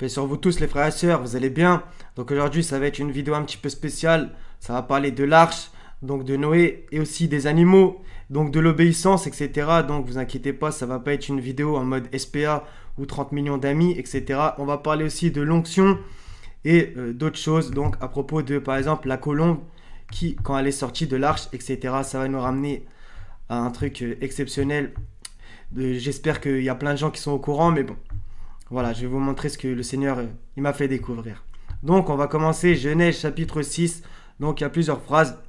Paix sur vous tous les frères et sœurs, vous allez bien? Donc aujourd'hui ça va être une vidéo un petit peu spéciale. Ça va parler de l'arche, donc de Noé et aussi des animaux, donc de l'obéissance, etc. Donc vous inquiétez pas, ça va pas être une vidéo en mode SPA ou 30 millions d'amis, etc. On va parler aussi de l'onction et d'autres choses. Donc à propos de par exemple la colombe qui quand elle est sortie de l'arche, etc. Ça va nous ramener à un truc exceptionnel. J'espère qu'il y a plein de gens qui sont au courant, mais bon. Voilà, je vais vous montrer ce que le Seigneur il m'a fait découvrir. Donc, on va commencer Genèse chapitre 6. Donc, il y a plusieurs phrases.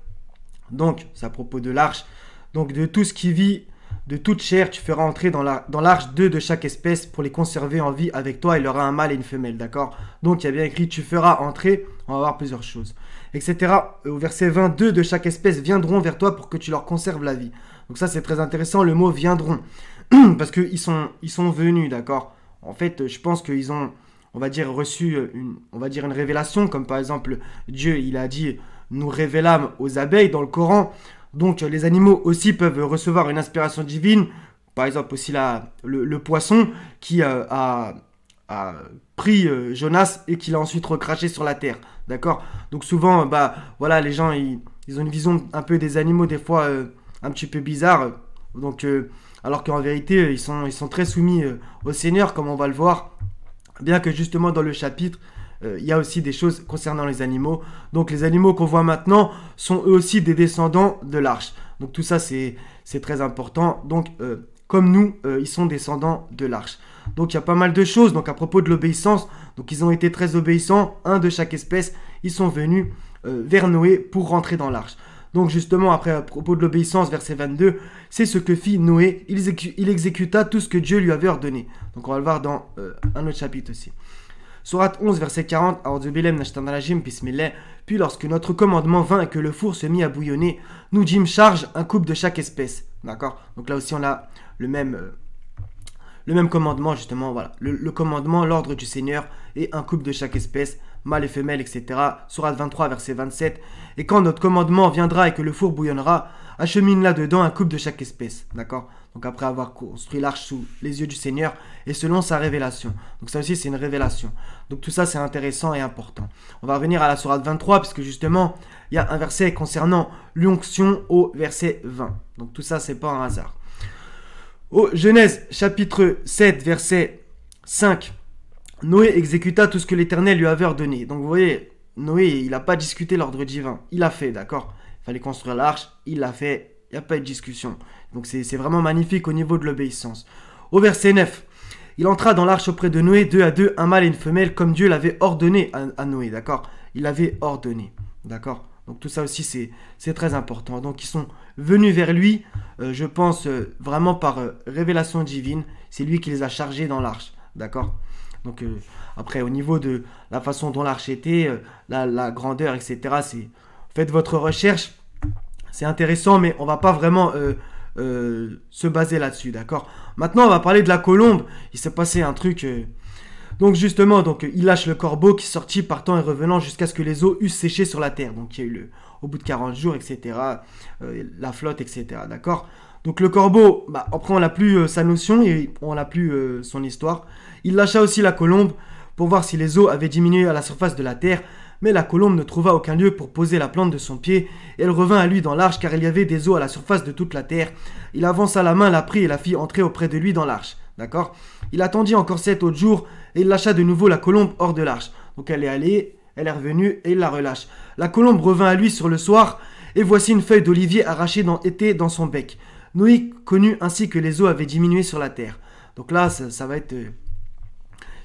Donc, c'est à propos de l'arche. Donc, de tout ce qui vit, de toute chair, tu feras entrer dans l'arche deux de chaque espèce pour les conserver en vie avec toi. Il y aura un mâle et une femelle, d'accord? Donc, il y a bien écrit, tu feras entrer. On va voir plusieurs choses, etc. Au verset 22, de chaque espèce viendront vers toi pour que tu leur conserves la vie. Donc, ça, c'est très intéressant. Le mot viendront. Parce qu'ils sont venus, d'accord? En fait, je pense qu'ils ont, on va dire, reçu une révélation, comme par exemple, Dieu, il a dit, nous révélâmes aux abeilles dans le Coran. Donc, les animaux aussi peuvent recevoir une inspiration divine. Par exemple, aussi le poisson qui a pris Jonas et qui l'a ensuite recraché sur la terre. D'accord? Donc, souvent, voilà, les gens, ils ont une vision un peu des animaux, des fois, un petit peu bizarre. Donc, alors qu'en vérité, ils sont très soumis au Seigneur, comme on va le voir. Bien que justement dans le chapitre, il y a aussi des choses concernant les animaux. Donc les animaux qu'on voit maintenant sont eux aussi des descendants de l'arche. Donc tout ça, c'est très important. Donc comme nous, ils sont descendants de l'arche. Donc il y a pas mal de choses. Donc à propos de l'obéissance, donc ils ont été très obéissants, un de chaque espèce. Ils sont venus vers Noé pour rentrer dans l'arche. Donc justement, après, à propos de l'obéissance, verset 22, c'est ce que fit Noé. Il exécuta tout ce que Dieu lui avait ordonné. Donc on va le voir dans un autre chapitre aussi. Sourate 11, verset 40, puis lorsque notre commandement vint et que le four se mit à bouillonner, nous dîmes charge un couple de chaque espèce. D'accord? Donc là aussi on a le même commandement justement, voilà. Le commandement, l'ordre du Seigneur et un couple de chaque espèce, mâle et femelle, etc. Sourate 23, verset 27. Et quand notre commandement viendra et que le four bouillonnera, achemine là-dedans un couple de chaque espèce. D'accord? Donc après avoir construit l'arche sous les yeux du Seigneur et selon sa révélation. Donc ça aussi c'est une révélation. Donc tout ça c'est intéressant et important. On va revenir à la sourate 23 puisque justement il y a un verset concernant l'onction au verset 20. Donc tout ça c'est pas un hasard. Au Genèse chapitre 7 verset 5. Noé exécuta tout ce que l'Éternel lui avait ordonné. Donc vous voyez, Noé, il n'a pas discuté l'ordre divin. Il a fait, d'accord? Il fallait construire l'arche, il l'a fait, il n'y a pas eu de discussion. Donc c'est vraiment magnifique au niveau de l'obéissance. Au verset 9, il entra dans l'arche auprès de Noé, deux à deux, un mâle et une femelle, comme Dieu l'avait ordonné à Noé, d'accord? Il l'avait ordonné, d'accord? Donc tout ça aussi, c'est très important. Donc ils sont venus vers lui, je pense, vraiment par révélation divine. C'est lui qui les a chargés dans l'arche, d'accord? Donc après, au niveau de la façon dont l'arche était, la grandeur, etc., faites votre recherche, c'est intéressant, mais on va pas vraiment se baser là-dessus, d'accord? Maintenant, on va parler de la colombe. Il s'est passé un truc... Donc justement, il lâche le corbeau qui sortit partant et revenant jusqu'à ce que les eaux eussent séché sur la terre. Donc il y a eu au bout de 40 jours, etc., la flotte, etc., d'accord? Donc le corbeau, après on n'a plus sa notion et on n'a plus son histoire. Il lâcha aussi la colombe pour voir si les eaux avaient diminué à la surface de la terre, mais la colombe ne trouva aucun lieu pour poser la plante de son pied, et elle revint à lui dans l'arche car il y avait des eaux à la surface de toute la terre. Il avança la main, la prit et la fit entrer auprès de lui dans l'arche. D'accord? Il attendit encore 7 autres jours et il lâcha de nouveau la colombe hors de l'arche. Donc elle est allée, elle est revenue et il la relâche. La colombe revint à lui sur le soir et voici une feuille d'olivier arrachée était dans son bec. Noé connut ainsi que les eaux avaient diminué sur la terre. Donc là, ça va être...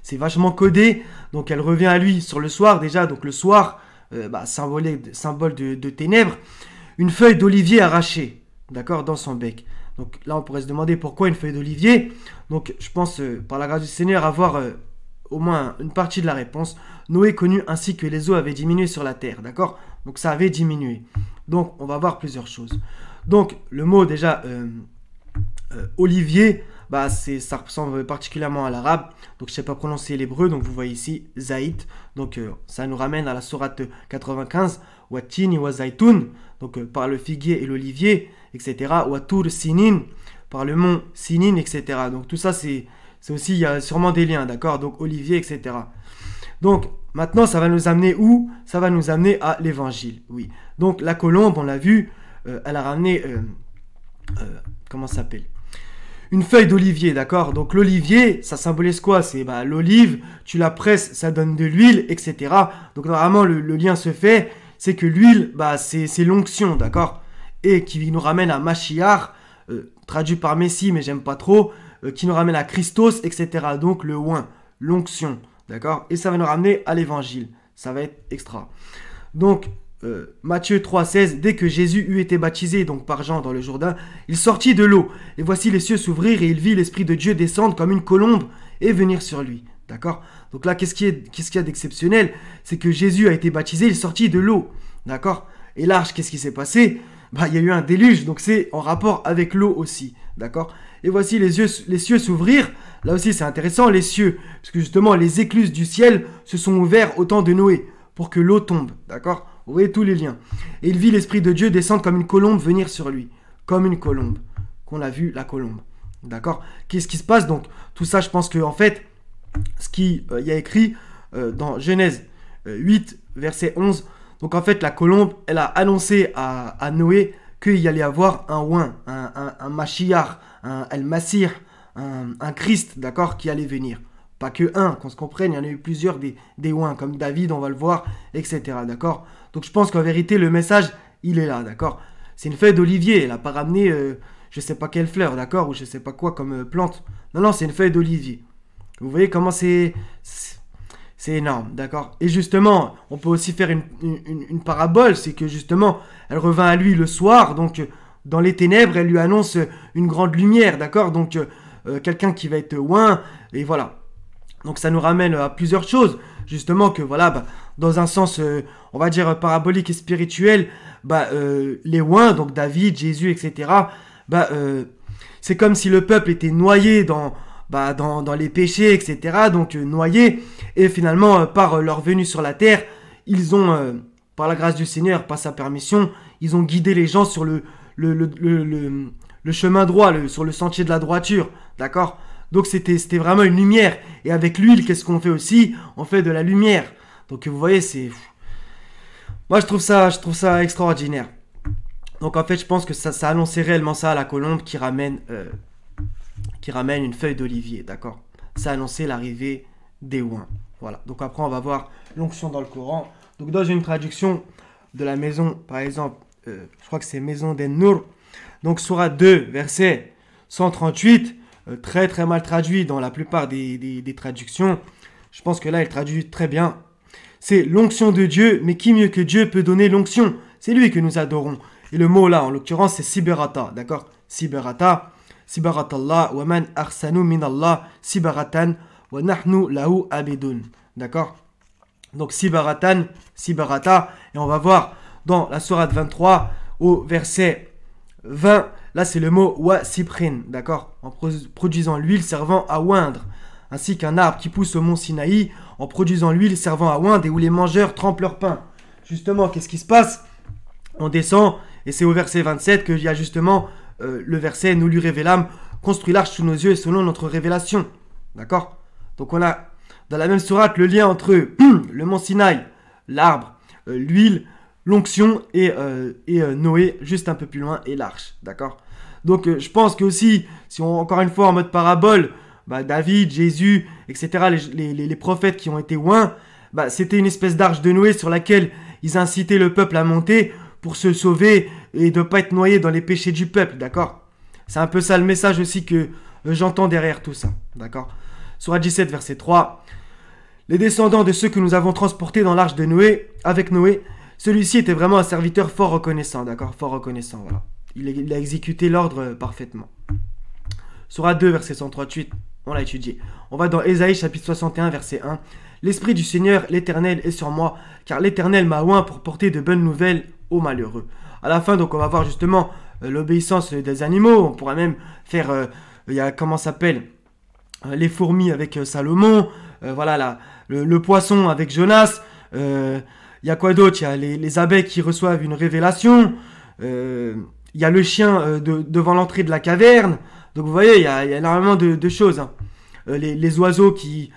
c'est vachement codé. Donc elle revient à lui sur le soir déjà. Donc le soir, symbole de ténèbres. Une feuille d'olivier arrachée, d'accord, dans son bec. Donc là, on pourrait se demander pourquoi une feuille d'olivier. Donc je pense, par la grâce du Seigneur, avoir au moins une partie de la réponse. Noé connut ainsi que les eaux avaient diminué sur la terre, d'accord? Donc ça avait diminué. Donc on va voir plusieurs choses. Donc le mot déjà olivier, ça ressemble particulièrement à l'arabe. Donc je ne sais pas prononcer l'hébreu, donc vous voyez ici zaït. Donc ça nous ramène à la sourate 95, watini wa zaitoun, donc par le figuier et l'olivier, etc. Watur sinin, par le mont Sinin, etc. Donc tout ça c'est C'est aussi, il y a sûrement des liens, d'accord? Donc olivier, etc. Donc maintenant, ça va nous amener où? Ça va nous amener à l'évangile, oui. Donc la colombe, on l'a vu, elle a ramené, comment ça s'appelle? Une feuille d'olivier, d'accord? Donc l'olivier, ça symbolise quoi? C'est l'olive, tu la presses, ça donne de l'huile, etc. Donc normalement, le lien se fait, c'est que l'huile, c'est l'onction, d'accord? Et qui nous ramène à Mashiach, traduit par Messie, mais j'aime pas trop, qui nous ramène à Christos, etc. Donc le oint, l'onction, d'accord? Et ça va nous ramener à l'évangile, ça va être extra. Donc, Matthieu 3,16, dès que Jésus eut été baptisé donc par Jean dans le Jourdain, il sortit de l'eau, et voici les cieux s'ouvrir, et il vit l'Esprit de Dieu descendre comme une colombe et venir sur lui. D'accord? Donc là, qu'est-ce qu'il y a d'exceptionnel? C'est que Jésus a été baptisé, il est sorti de l'eau. D'accord? Et l'arche, qu'est-ce qui s'est passé? Il y a eu un déluge, donc c'est en rapport avec l'eau aussi. D'accord? Et voici les cieux s'ouvrir. Là aussi, c'est intéressant, les cieux, parce que justement, les écluses du ciel se sont ouvertes au temps de Noé, pour que l'eau tombe. D'accord? Vous voyez tous les liens. Et il vit l'Esprit de Dieu descendre comme une colombe venir sur lui. Comme une colombe. Qu'on a vu, la colombe. D'accord? Qu'est-ce qui se passe donc? Tout ça, je pense que en fait, ce qu'il y a écrit dans Genèse 8, verset 11. Donc en fait, la colombe, elle a annoncé à Noé qu'il y allait avoir un oint, un Mashiach, un El-Masir, un Christ, d'accord, qui allait venir. Pas que un, qu'on se comprenne, il y en a eu plusieurs des oints, comme David, on va le voir, etc. D'accord? Donc je pense qu'en vérité, le message, il est là, d'accord? C'est une feuille d'olivier, elle n'a pas ramené, je sais pas quelle fleur, d'accord? Ou je sais pas quoi comme plante. Non, c'est une feuille d'olivier. Vous voyez comment c'est énorme, d'accord? Et justement, on peut aussi faire une parabole, c'est que justement, elle revint à lui le soir, donc dans les ténèbres, elle lui annonce une grande lumière, d'accord? Donc quelqu'un qui va être oint, et voilà. Donc ça nous ramène à plusieurs choses, justement que voilà, dans un sens, on va dire parabolique et spirituel, les oints, donc David, Jésus, etc., c'est comme si le peuple était noyé dans les péchés, etc., donc noyé, et finalement, par leur venue sur la terre, ils ont, par la grâce du Seigneur, par sa permission, ils ont guidé les gens sur le chemin droit, sur le sentier de la droiture, d'accord? Donc c'était vraiment une lumière. Et avec l'huile, qu'est-ce qu'on fait aussi? On fait de la lumière. Donc vous voyez, moi je trouve ça extraordinaire. Donc en fait, je pense que ça annonçait réellement ça à la colombe qui ramène une feuille d'olivier, d'accord? Ça annonçait l'arrivée des oints. Voilà. Donc après, on va voir l'onction dans le Coran. Donc dans une traduction de la maison, par exemple, je crois que c'est Maison des Nour. Donc Sourate 2, verset 138. Très très mal traduit dans la plupart des traductions. Je pense que là, elle traduit très bien. C'est l'onction de Dieu, mais qui mieux que Dieu peut donner l'onction? C'est lui que nous adorons. Et le mot là, en l'occurrence, c'est Siberata, d'accord? Siberata, Siberatallah, wa man arsanu minallah, Siberatan, wa nahnu lahu abidun, d'accord? Donc Siberatan, Siberata, et on va voir dans la sourate 23, au verset 20, là c'est le mot wa siprin, d'accord? En produisant l'huile servant à oindre, ainsi qu'un arbre qui pousse au mont Sinaï, en produisant l'huile servant à oindre et où les mangeurs trempent leur pain. Justement, qu'est-ce qui se passe? On descend, et c'est au verset 27 qu'il y a justement le verset « Nous lui révélâmes, construis l'arche sous nos yeux et selon notre révélation ». D'accord? Donc on a dans la même sourate le lien entre le mont Sinaï, l'arbre, l'huile, l'onction et Noé, juste un peu plus loin, et l'arche, d'accord? Donc je pense que aussi, si on encore une fois en mode parabole, David, Jésus, etc., les prophètes qui ont été oints, c'était une espèce d'arche de Noé sur laquelle ils incitaient le peuple à monter pour se sauver et de ne pas être noyé dans les péchés du peuple, d'accord? C'est un peu ça le message aussi que j'entends derrière tout ça, d'accord? Sourate 17, verset 3. Les descendants de ceux que nous avons transportés dans l'arche de Noé, avec Noé, celui-ci était vraiment un serviteur fort reconnaissant, d'accord? Fort reconnaissant, voilà. Il a exécuté l'ordre parfaitement. Sourate 2, verset 138, on l'a étudié. On va dans Ésaïe, chapitre 61, verset 1. L'Esprit du Seigneur, l'Éternel, est sur moi, car l'Éternel m'a oint pour porter de bonnes nouvelles aux malheureux. À la fin, donc, on va voir justement l'obéissance des animaux. On pourra même faire, il y a, comment ça s'appelle, les fourmis avec Salomon. Voilà, là, le poisson avec Jonas. Il y a quoi d'autre? Il y a les abeilles qui reçoivent une révélation. Il y a le chien devant l'entrée de la caverne. Donc vous voyez, il y a énormément de choses. Hein. les oiseaux qui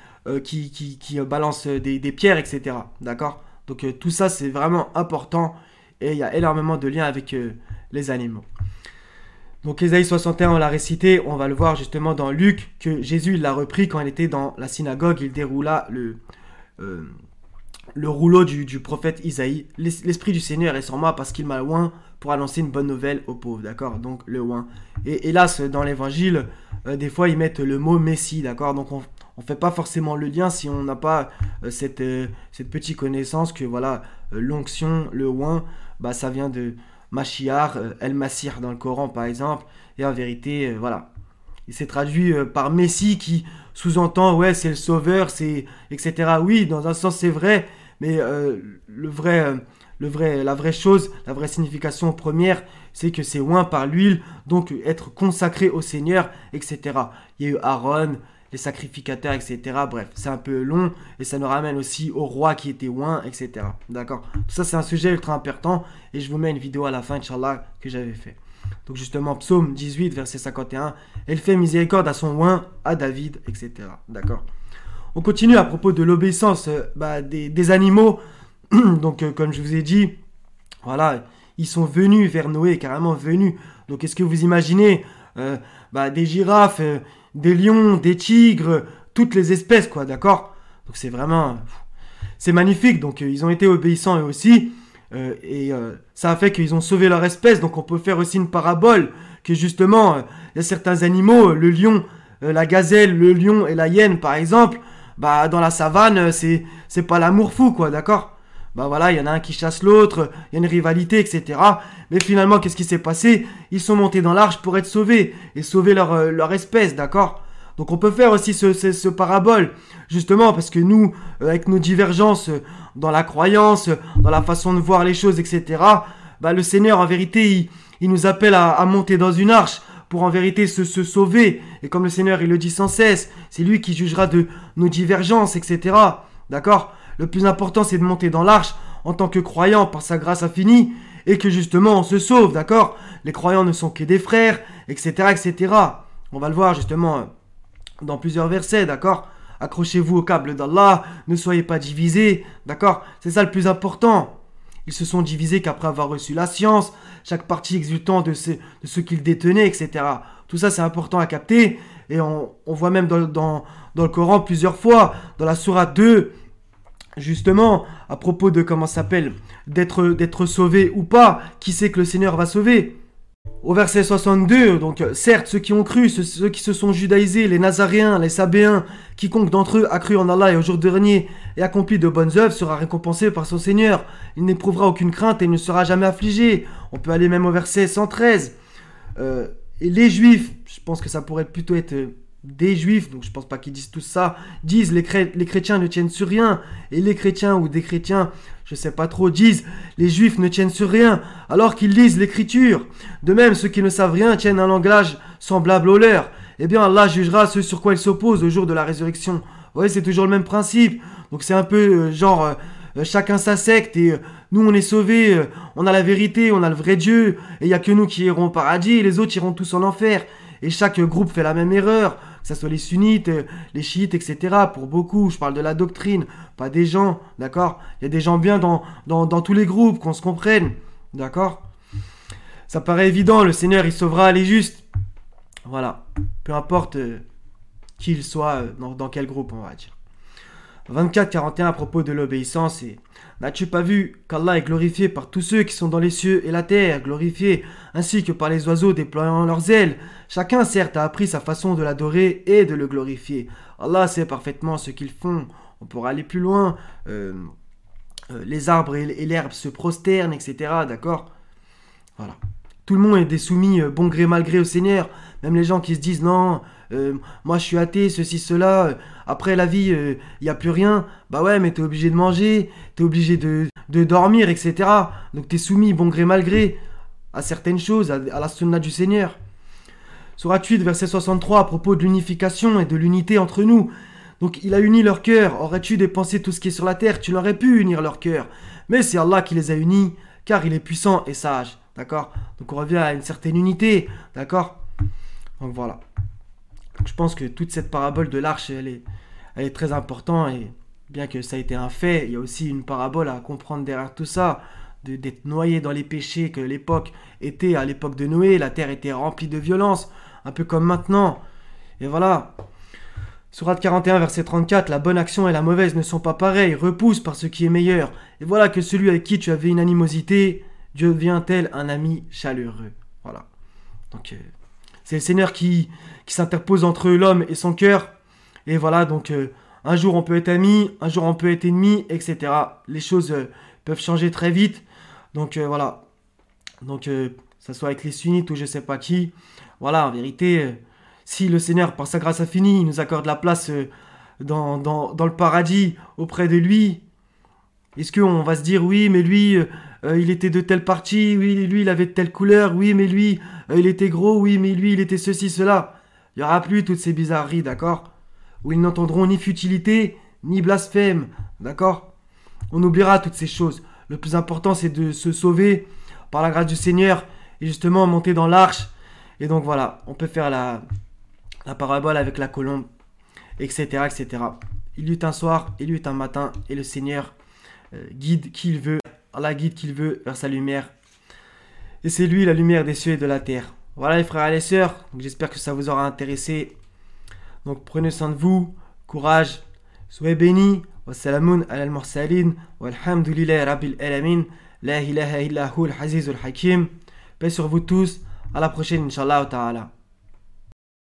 balancent des pierres, etc. D'accord? Donc tout ça, c'est vraiment important et il y a énormément de liens avec les animaux. Donc Ésaïe 61, on l'a récité, on va le voir justement dans Luc, que Jésus l'a repris quand il était dans la synagogue, il déroula le rouleau du prophète Isaïe. L'Esprit du Seigneur est sur moi parce qu'il m'a oint pour annoncer une bonne nouvelle aux pauvres, d'accord? Donc le oint. Et hélas, dans l'évangile, des fois ils mettent le mot Messie, d'accord? Donc on ne fait pas forcément le lien si on n'a pas cette petite connaissance que voilà, l'onction, le oint, bah, ça vient de Mashiach, El Masir dans le Coran par exemple. Et en vérité, voilà. Il s'est traduit par Messie qui sous-entend, ouais, c'est le sauveur, c'est etc. Oui, dans un sens c'est vrai, mais la vraie chose, la vraie signification première, c'est que c'est oint par l'huile, donc être consacré au Seigneur, etc. Il y a eu Aaron, les sacrificateurs, etc. Bref, c'est un peu long et ça nous ramène aussi au roi qui était oint, etc. D'accord? Tout ça, c'est un sujet ultra important et je vous mets une vidéo à la fin, Inch'Allah, que j'avais fait. Donc justement, psaume 18, verset 51, elle fait miséricorde à son oint, à David, etc. D'accord? On continue à propos de l'obéissance des animaux. Donc comme je vous ai dit, voilà, ils sont venus vers Noé, carrément venus. Donc est-ce que vous imaginez des girafes, des lions, des tigres, toutes les espèces, quoi, d'accord? Donc c'est vraiment... c'est magnifique, donc ils ont été obéissants eux aussi. Ça a fait qu'ils ont sauvé leur espèce. Donc on peut faire aussi une parabole que justement, il y a certains animaux, le lion, la gazelle, le lion et la hyène par exemple, dans la savane, c'est pas l'amour fou, quoi, d'accord? Voilà, il y en a un qui chasse l'autre, il y a une rivalité, etc. Mais finalement, qu'est-ce qui s'est passé? Ils sont montés dans l'arche pour être sauvés et sauver leur espèce, d'accord? Donc on peut faire aussi ce parabole, justement, parce que nous, avec nos divergences dans la croyance, dans la façon de voir les choses, etc., le Seigneur, en vérité, il nous appelle à monter dans une arche pour en vérité se sauver. Et comme le Seigneur, il le dit sans cesse, c'est lui qui jugera de nos divergences, etc. D'accord? Le plus important, c'est de monter dans l'arche en tant que croyant par sa grâce infinie et que justement, on se sauve, d'accord? Les croyants ne sont que des frères, etc., etc. On va le voir justement dans plusieurs versets, d'accord? Accrochez-vous au câble d'Allah, ne soyez pas divisés, d'accord? C'est ça le plus important. Ils se sont divisés qu'après avoir reçu la science, chaque partie exultant de ce qu'ils détenaient, etc. Tout ça, c'est important à capter. Et on voit même dans le Coran plusieurs fois, dans la sourate 2, justement, à propos de comment ça s'appelle, d'être sauvé ou pas, qui sait que le Seigneur va sauver. Au verset 62, donc certes, ceux qui ont cru, ceux qui se sont judaïsés, les Nazaréens, les Sabéens, quiconque d'entre eux a cru en Allah et au jour dernier et accompli de bonnes œuvres sera récompensé par son Seigneur. Il n'éprouvera aucune crainte et ne sera jamais affligé. On peut aller même au verset 113. Et les Juifs, je pense que ça pourrait plutôt être des Juifs, donc je pense pas qu'ils disent tout ça, disent les chrétiens ne tiennent sur rien, et les chrétiens ou des chrétiens, je sais pas trop, disent les Juifs ne tiennent sur rien, alors qu'ils lisent l'écriture. De même, ceux qui ne savent rien tiennent un langage semblable au leur. Eh bien, Allah jugera ceux sur quoi ils s'opposent au jour de la résurrection. Vous voyez, c'est toujours le même principe. Donc c'est un peu chacun sa secte et nous on est sauvés, on a la vérité, on a le vrai Dieu, et il n'y a que nous qui irons au paradis et les autres iront tous en enfer. Et chaque groupe fait la même erreur, que ce soit les sunnites, les chiites, etc. Pour beaucoup, je parle de la doctrine, pas des gens, d'accord? Il y a des gens bien dans tous les groupes, qu'on se comprenne, d'accord? Ça paraît évident, le Seigneur, il sauvera les justes. Voilà, peu importe qui il soit, dans quel groupe, on va dire. 24-41 à propos de l'obéissance, et n'as-tu pas vu qu'Allah est glorifié par tous ceux qui sont dans les cieux et la terre, glorifié, ainsi que par les oiseaux déployant leurs ailes? Chacun certes a appris sa façon de l'adorer et de le glorifier. Allah sait parfaitement ce qu'ils font. On pourra aller plus loin. Les arbres et l'herbe se prosternent, etc. D'accord? Voilà. Tout le monde est des soumis bon gré mal gré au Seigneur. Même les gens qui se disent non, moi je suis athée, ceci, cela, après la vie, il n'y a plus rien. Bah ouais, mais t'es obligé de manger, t'es obligé de dormir, etc. Donc t'es soumis bon gré mal gré à certaines choses, à la sunna du Seigneur. Sourate 8, verset 63, à propos de l'unification et de l'unité entre nous. Donc il a uni leur cœur. Aurais-tu dépensé tout ce qui est sur la terre, tu l'aurais pu unir leur cœur. Mais c'est Allah qui les a unis, car il est puissant et sage. D'accord? Donc on revient à une certaine unité. D'accord? Donc voilà. Donc je pense que toute cette parabole de l'arche, elle est très importante, et bien que ça ait été un fait, il y a aussi une parabole à comprendre derrière tout ça, d'être noyé dans les péchés que l'époque était à l'époque de Noé, la terre était remplie de violence, un peu comme maintenant. Et voilà. Sourate 41, verset 34, la bonne action et la mauvaise ne sont pas pareilles, repousse par ce qui est meilleur. Et voilà que celui avec qui tu avais une animosité, Dieu devient tel un ami chaleureux. Voilà. Donc c'est le Seigneur qui s'interpose entre l'homme et son cœur. Et voilà, donc un jour on peut être ami, un jour on peut être ennemi, etc. Les choses peuvent changer très vite. Donc voilà. Donc ça soit avec les sunnites ou je sais pas qui. Voilà, en vérité, si le Seigneur, par sa grâce infinie, nous accorde la place dans le paradis auprès de lui, est-ce qu'on va se dire, oui, mais lui, il était de telle partie, oui, lui, il avait de telle couleur, oui, mais lui, il était gros, oui, mais lui, il était ceci, cela. Il n'y aura plus toutes ces bizarreries, d'accord? Où ils n'entendront ni futilité, ni blasphème, d'accord? On oubliera toutes ces choses. Le plus important, c'est de se sauver par la grâce du Seigneur et justement monter dans l'arche. Et donc voilà, on peut faire la parabole avec la colombe, etc., etc. Il y eut un soir, il y eut un matin, et le Seigneur guide qui il veut, Allah guide qui il veut vers sa lumière. Et c'est lui la lumière des cieux et de la terre. Voilà les frères et les sœurs, donc j'espère que ça vous aura intéressé. Donc prenez soin de vous, courage, soyez bénis. Wassalamun ala al-mursalin, walhamdulillahi rabbil alamin, la ilaha illa hu al-azizul hakim. Paix sur vous tous, à la prochaine, Inch'Allah ta'ala.